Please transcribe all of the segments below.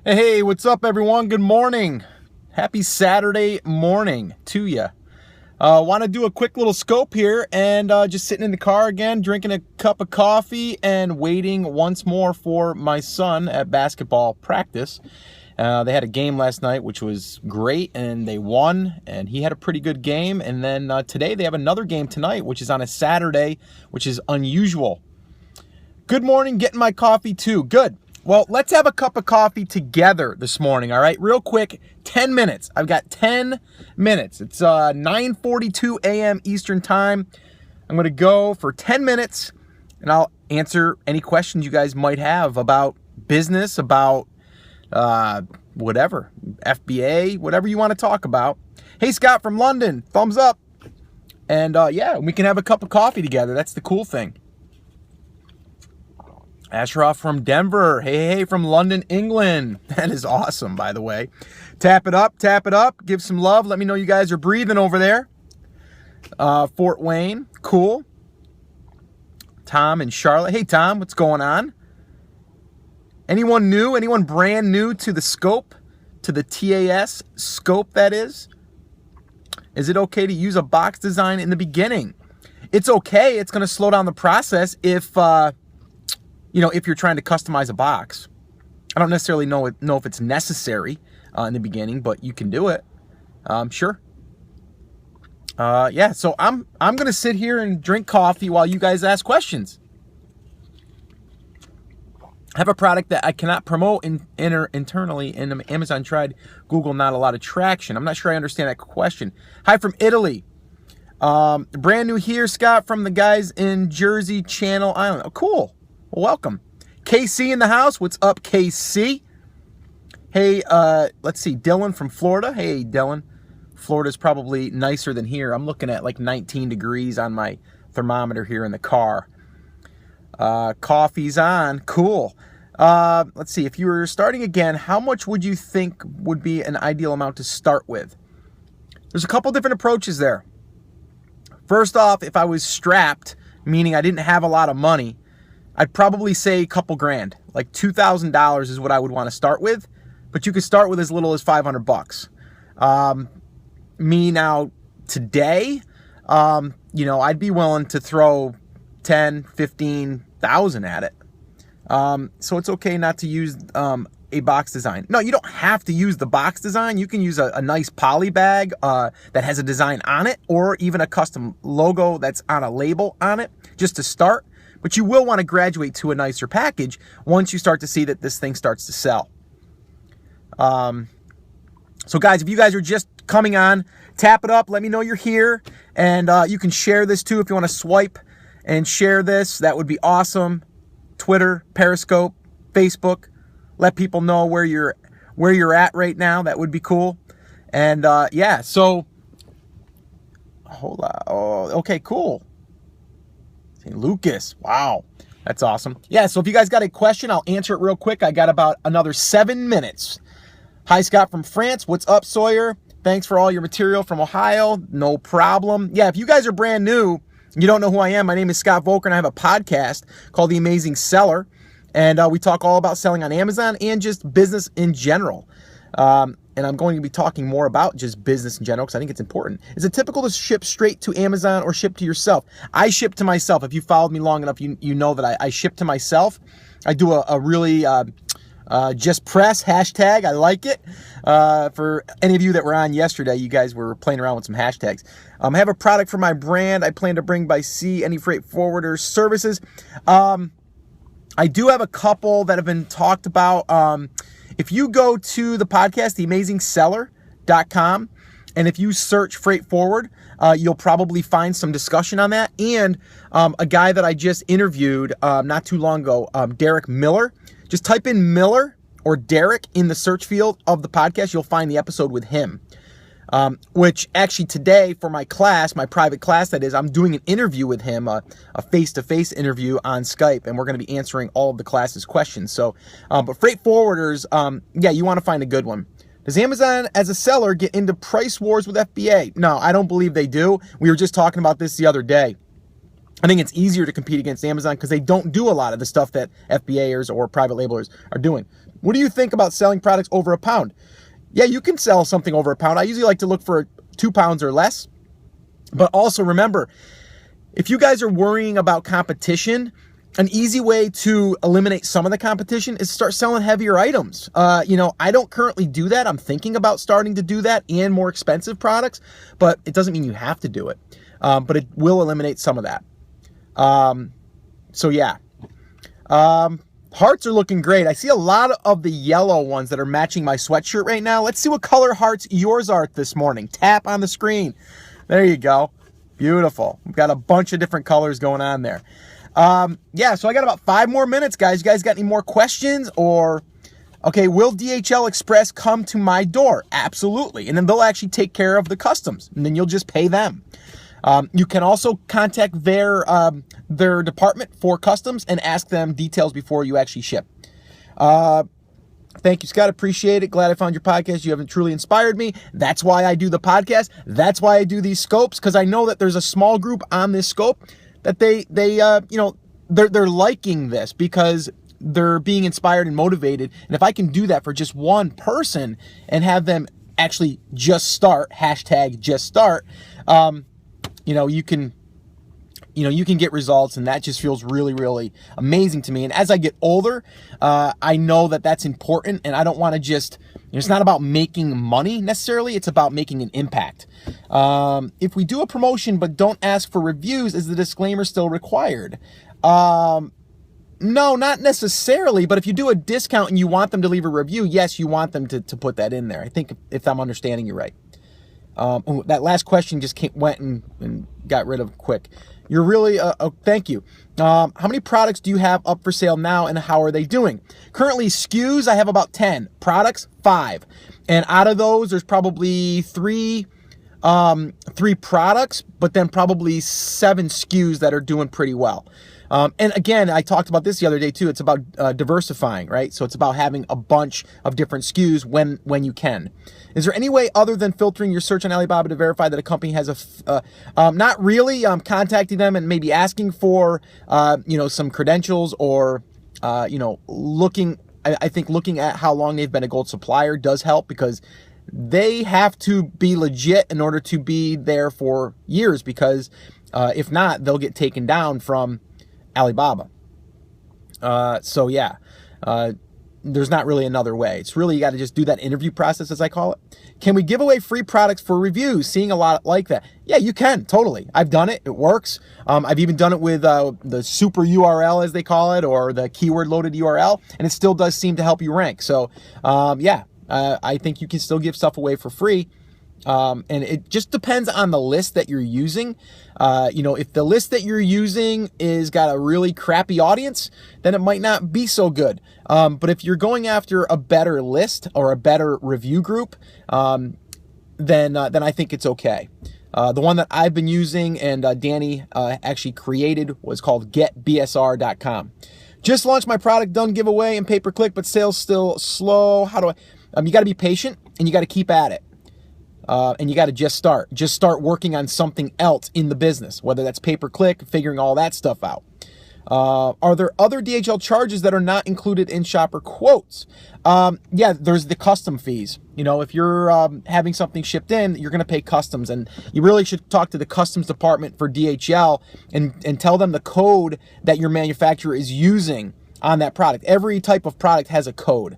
Hey, what's up, everyone? Good morning. Happy Saturday morning to you. Want to do a quick little scope here and just sitting in the car again, drinking a cup of coffee and waiting once more for my son at basketball practice. They had a game last night, which was great, and they won, and he had a pretty good game. And then today they have another game tonight, which is on a Saturday, which is unusual. Good morning, getting my coffee too. Good. Well, let's have a cup of coffee together this morning, all right? Real quick, 10 minutes. I've got 10 minutes. It's 9:42 a.m. Eastern Time. I'm going to go for 10 minutes, and I'll answer any questions you guys might have about business, about whatever, FBA, whatever you want to talk about. Hey, Scott from London, thumbs up. And yeah, we can have a cup of coffee together. That's the cool thing. Ashraf from Denver. Hey, from London, England. That is awesome, by the way. Tap it up, give some love. Let me know you guys are breathing over there. Fort Wayne, cool. Tom and Charlotte. Hey, Tom, what's going on? Anyone new? Anyone brand new to the scope? To the TAS scope, that is? Is it okay to use a box design in the beginning? It's okay. It's going to slow down the process if you're trying to customize a box. I don't necessarily know if it's necessary in the beginning, but you can do it. Sure. Yeah, so I'm going to sit here and drink coffee while you guys ask questions. I have a product that I cannot promote internally, and Amazon tried. Google, not a lot of traction. I'm not sure I understand that question. Hi from Italy. Brand new here, Scott, from the guys in Jersey, Channel Island. Oh, cool. Well, welcome. KC in the house. What's up, KC? Hey, let's see. Dylan from Florida. Hey, Dylan. Florida's probably nicer than here. I'm looking at like 19 degrees on my thermometer here in the car. Coffee's on. Cool. Let's see. If you were starting again, how much would you think would be an ideal amount to start with? There's a couple different approaches there. First off, if I was strapped, meaning I didn't have a lot of money, I'd probably say a couple grand. Like $2,000 is what I would want to start with, but you could start with as little as $500. Me now today, I'd be willing to throw 10, 15,000 at it. So it's okay not to use a box design. No, you don't have to use the box design. You can use a nice poly bag that has a design on it, or even a custom logo that's on a label on it, just to start. But you will want to graduate to a nicer package once you start to see that this thing starts to sell. So guys, if you guys are just coming on, tap it up. Let me know you're here. And you can share this too if you want to swipe and share this. That would be awesome. Twitter, Periscope, Facebook. Let people know where you're at right now. That would be cool. And yeah, so hold on. Oh, okay, cool. St. Lucas. Wow. That's awesome. Yeah, so if you guys got a question, I'll answer it real quick. I got about another 7 minutes. Hi, Scott from France. What's up, Sawyer? Thanks for all your material from Ohio. No problem. Yeah, if you guys are brand new, you don't know who I am, my name is Scott Volker, and I have a podcast called The Amazing Seller. And we talk all about selling on Amazon and just business in general. And I'm going to be talking more about just business in general because I think it's important. Is it typical to ship straight to Amazon or ship to yourself? I ship to myself. If you followed me long enough, you know that I ship to myself. I do a really just press hashtag. I like it. For any of you that were on yesterday, you guys were playing around with some hashtags. I have a product for my brand I plan to bring by sea, any freight forwarder services. I do have a couple that have been talked about. If you go to the podcast, theamazingseller.com, and if you search freight forward, you'll probably find some discussion on that. And a guy that I just interviewed not too long ago, Derek Miller. Just type in Miller or Derek in the search field of the podcast. You'll find the episode with him. Which actually today for my class, my private class that is, I'm doing an interview with him, a face-to-face interview on Skype, and we're going to be answering all of the class's questions. So, but freight forwarders, yeah, you want to find a good one. Does Amazon as a seller get into price wars with FBA? No, I don't believe they do. We were just talking about this the other day. I think it's easier to compete against Amazon because they don't do a lot of the stuff that FBAers or private labelers are doing. What do you think about selling products over a pound? Yeah, you can sell something over a pound. I usually like to look for 2 pounds or less. But also remember, if you guys are worrying about competition, an easy way to eliminate some of the competition is start selling heavier items. I don't currently do that. I'm thinking about starting to do that and more expensive products, but it doesn't mean you have to do it. But it will eliminate some of that. So yeah. Hearts are looking great. I see a lot of the yellow ones that are matching my sweatshirt right now. Let's see what color hearts yours are this morning. Tap on the screen. There you go. Beautiful. We've got a bunch of different colors going on there. So I got about 5 more minutes, guys. You guys got any more questions? Or, okay, will DHL Express come to my door? Absolutely. And then they'll actually take care of the customs, and then you'll just pay them. You can also contact their department for customs and ask them details before you actually ship. Thank you, Scott. Appreciate it. Glad I found your podcast. You haven't truly inspired me. That's why I do the podcast. That's why I do these scopes, because I know that there's a small group on this scope that they're liking this because they're being inspired and motivated. And if I can do that for just one person and have them actually just start, #just start, you can get results, and that just feels really, really amazing to me. And as I get older, I know that that's important, and I don't want to just, it's not about making money necessarily, it's about making an impact. If we do a promotion but don't ask for reviews, is the disclaimer still required? No, not necessarily, but if you do a discount and you want them to leave a review, yes, you want them to put that in there. I think if I'm understanding you right. That last question just went and got rid of quick. You're really, thank you. How many products do you have up for sale now, and how are they doing? Currently, SKUs, I have about 10. Products, 5. And out of those, there's probably 3 products, but then probably 7 SKUs that are doing pretty well. And again, I talked about this the other day too. It's about diversifying, right? So it's about having a bunch of different SKUs when you can. Is there any way other than filtering your search on Alibaba to verify that a company has not really, contacting them and maybe asking for, some credentials or, looking, I think looking at how long they've been a gold supplier does help, because they have to be legit in order to be there for years, because if not, they'll get taken down from Alibaba. There's not really another way. It's really, you got to just do that interview process, as I call it. Can we give away free products for reviews? Seeing a lot like that. Yeah, you can, totally. I've done it. It works. I've even done it with the super URL, as they call it, or the keyword loaded URL, and it still does seem to help you rank. So, I think you can still give stuff away for free. And it just depends on the list that you're using. If the list that you're using is got a really crappy audience, then it might not be so good. But if you're going after a better list or a better review group, then I think it's okay. The one that I've been using and Danny actually created was called getbsr.com. Just launched my product, done giveaway and pay-per-click, but sales still slow. How do I? You got to be patient, and you got to keep at it. And you got to just start working on something else in the business, whether that's pay-per-click, figuring all that stuff out. Are there other DHL charges that are not included in shopper quotes? There's the custom fees. If you're having something shipped in, you're going to pay customs, and you really should talk to the customs department for DHL and tell them the code that your manufacturer is using on that product. Every type of product has a code.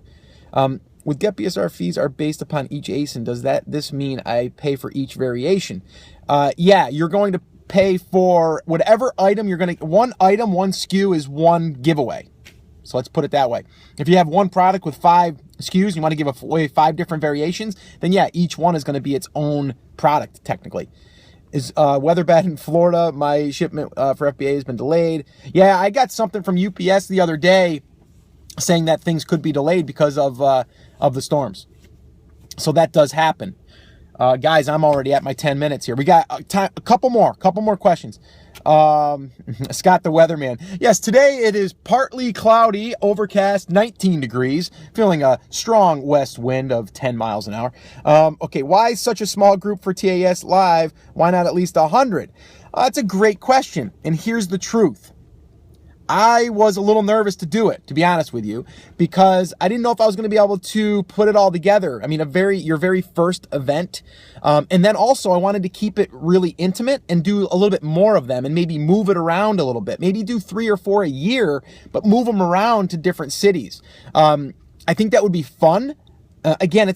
With GetBSR, fees are based upon each ASIN. Does this mean I pay for each variation? You're going to pay for whatever item one item, one SKU is one giveaway. So let's put it that way. If you have one product with 5 SKUs, you want to give away 5 different variations, then each one is going to be its own product technically. Is weather bad in Florida? My shipment for FBA has been delayed. Yeah, I got something from UPS the other day saying that things could be delayed because of the storms. So that does happen. Guys, I'm already at my 10 minutes here. We got a couple more questions. Scott the weatherman. Yes, today it is partly cloudy, overcast, 19 degrees, feeling a strong west wind of 10 miles an hour. Why such a small group for TAS Live? Why not at least 100? That's a great question. And here's the truth. I was a little nervous to do it, to be honest with you, because I didn't know if I was going to be able to put it all together. I mean, your very first event. And then also I wanted to keep it really intimate and do a little bit more of them and maybe move it around a little bit. Maybe do 3 or 4 a year, but move them around to different cities. I think that would be fun. Again,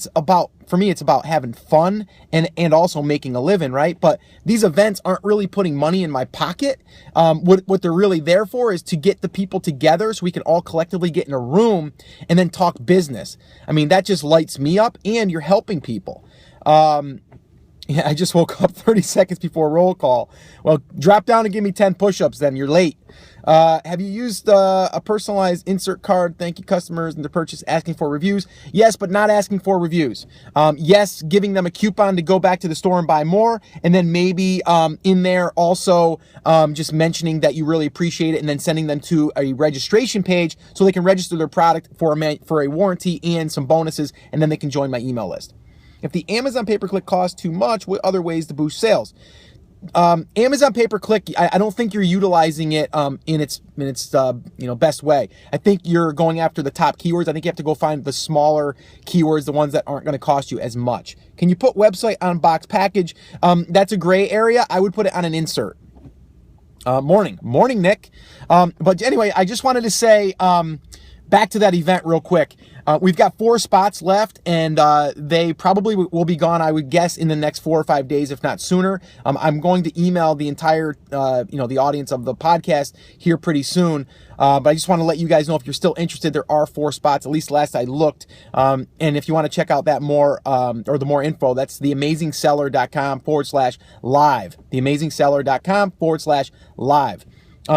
for me, it's about having fun and also making a living, right? But these events aren't really putting money in my pocket. What they're really there for is to get the people together so we can all collectively get in a room and then talk business. I mean, that just lights me up, and you're helping people. Yeah, I just woke up 30 seconds before roll call. Well, drop down and give me 10 push-ups then. You're late. Have you used a personalized insert card, thank you customers, and to purchase asking for reviews? Yes, but not asking for reviews. Yes, giving them a coupon to go back to the store and buy more. And then maybe in there also just mentioning that you really appreciate it, and then sending them to a registration page so they can register their product for a warranty and some bonuses, and then they can join my email list. If the Amazon pay-per-click costs too much, what other ways to boost sales? Amazon pay-per-click, I don't think you're utilizing it in its best way. I think you're going after the top keywords. I think you have to go find the smaller keywords, the ones that aren't going to cost you as much. Can you put website on box package? That's a gray area. I would put it on an insert. Morning, Nick. But anyway, I just wanted to say, back to that event real quick. We've got 4 spots left, and they probably will be gone, I would guess, in the next 4 or 5 days, if not sooner. I'm going to email the entire, the audience of the podcast here pretty soon. But I just want to let you guys know, if you're still interested, there are 4 spots, at least last I looked. And if you want to check out that more, or the more info, that's theamazingseller.com/live. Theamazingseller.com/live.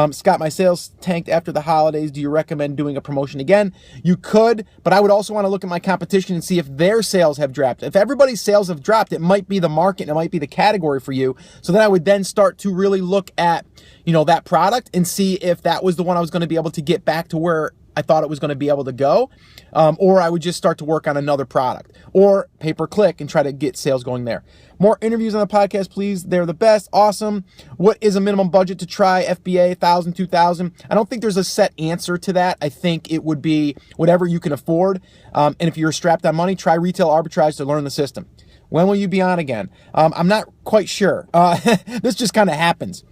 Scott, my sales tanked after the holidays. Do you recommend doing a promotion again? You could, but I would also want to look at my competition and see if their sales have dropped. If everybody's sales have dropped, it might be the market and it might be the category for you. So then I would then start to really look at, that product and see if that was the one I was going to be able to get back to where I thought it was going to be able to go. Or I would just start to work on another product, or pay-per-click and try to get sales going there. More interviews on the podcast, please. They're the best. Awesome. What is a minimum budget to try FBA? 1,000, 2,000? I don't think there's a set answer to that. I think it would be whatever you can afford. And if you're strapped on money, try retail arbitrage to learn the system. When will you be on again? I'm not quite sure. This just kind of happens.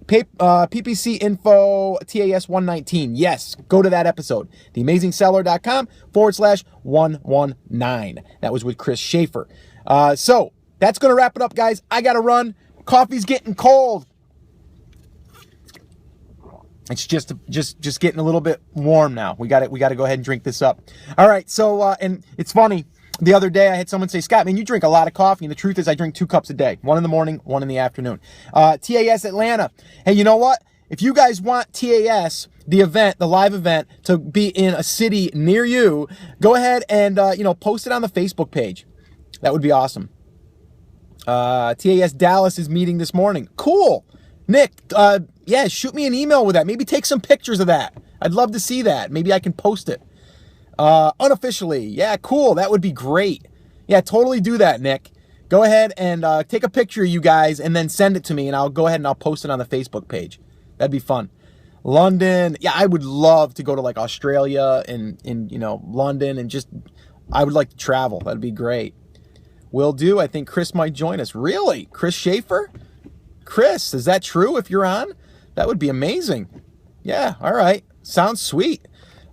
PPC info TAS 119. Yes, go to that episode. Theamazingseller.com/119. That was with Chris Schaefer. So that's going to wrap it up, guys. I got to run. Coffee's getting cold. It's just getting a little bit warm now. We got to go ahead and drink this up. All right. So, and it's funny. The other day, I had someone say, Scott, man, you drink a lot of coffee. And the truth is, I drink 2 cups a day. 1 in the morning, 1 in the afternoon. TAS Atlanta. Hey, you know what? If you guys want TAS, the event, the live event, to be in a city near you, go ahead and, post it on the Facebook page. That would be awesome. TAS Dallas is meeting this morning. Cool. Nick, shoot me an email with that. Maybe take some pictures of that. I'd love to see that. Maybe I can post it. Unofficially. Yeah, cool. That would be great. Yeah, totally do that, Nick. Go ahead and take a picture of you guys and then send it to me, and I'll go ahead and I'll post it on the Facebook page. That'd be fun. London. Yeah, I would love to go to like Australia and London, and I would like to travel. That'd be great. Will do. I think Chris might join us. Really? Chris Schaefer? Chris, is that true if you're on? That would be amazing. Yeah, all right. Sounds sweet.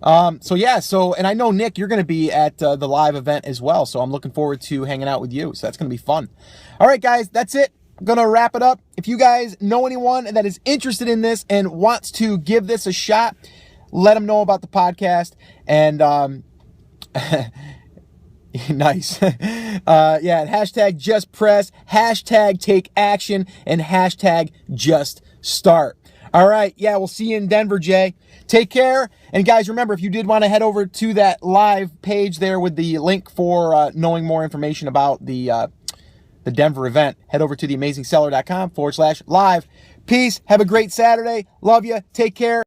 And I know, Nick, you're going to be at the live event as well, so I'm looking forward to hanging out with you, so that's going to be fun. All right, guys, that's it. I'm going to wrap it up. If you guys know anyone that is interested in this and wants to give this a shot, let them know about the podcast, and nice. Hashtag just press, hashtag take action, and hashtag just start. All right. Yeah, we'll see you in Denver, Jay. Take care. And guys, remember, if you did want to head over to that live page there with the link for knowing more information about the Denver event, head over to theamazingseller.com/live. Peace. Have a great Saturday. Love you. Take care.